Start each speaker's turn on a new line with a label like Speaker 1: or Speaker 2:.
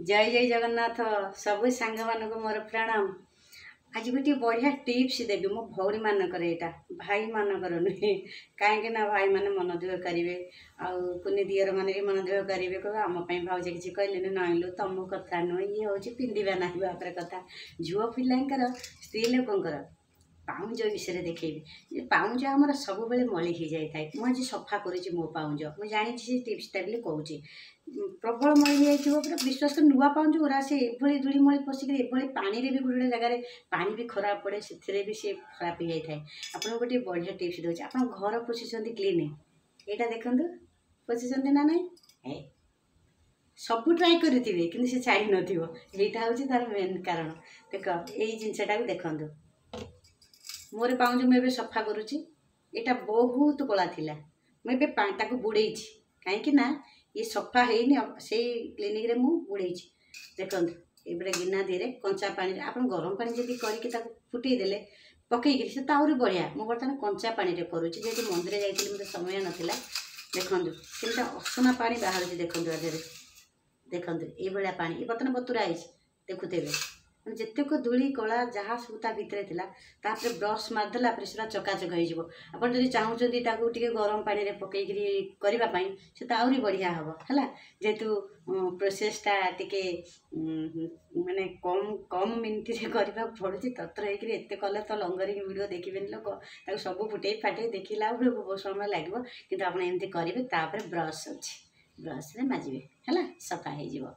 Speaker 1: जय जय जगन्नाथ सबु सांग मान मोर प्रणाम। आज गोटे बढ़िया टिप्स देवी मो भौरी मानकर यहाँ भाई मानकर नुहे कहीं भाई मैंने मन दुख करेंगे आनी दियर मैंने भी मन दुख करेंगे कह आम भाज किसी कहले नाइलु तुम कथा नुह ये हूँ पिंधा ना बापर कथा झुआ पिलांकर स्त्री लोकंर पाउंज विषय देखी पाउंज आमर सब मली हो जाए मुझे सफा करुँच मो पाउंज मुझे जानी से टिप्सटा भी कहूँ प्रबल मली हो पूरा विश्वास कर नुआ पाउंज गुरा से धूली मली पशिक पानी भी गोटे जगह पानी भी खराब पड़े से भी सी खराब हो जाए आपको गोटे बढ़िया टिप्स दूसरी आप घर पोषिंट क्लीन यहाँ देखूँ पोषिंट ना ना सब ट्राए करेंगे कि से छाड़ी नहींटा हूँ तार मेन कारण देख यही जिनसटा देखूँ मोर पाउंज मुझे सफा करुच्ची यहाँ बहुत कला थिला मुझे बुड़े कहीं ये सफा होनी से क्लिनिक रे मु बुड़े देखो ये गिना धीरे कंचा पानी आप गरम पानी जब करके फुटे देले पकईकि से आहरी बढ़िया मुझे बर्तमान कंचा पानी करुच्ची जेहतु मंदिर जाइए मतलब समय नाला देखो केमता असना पानी बाहर देखो देखो ये पानी ये बर्तमान बतुरा देखुते जितेक धूली कला जहाँ सब भितर था ब्रश मारदेला पूरा चकाचक हो आप चाहते गरम पानी पकईकि करने से तो आहरी बढ़िया हम है जेहेतु प्रोसेसटा टिके माने कम कम मिनिट करने पड़ू तत्र होते कले तो लंगरिंग वीडियो देखिए लोक सब फुटे फाटे देखला बहुत समय लगे कि आप एमती करेंगे ब्रश अच्छे ब्रश माजिए है सफा हो।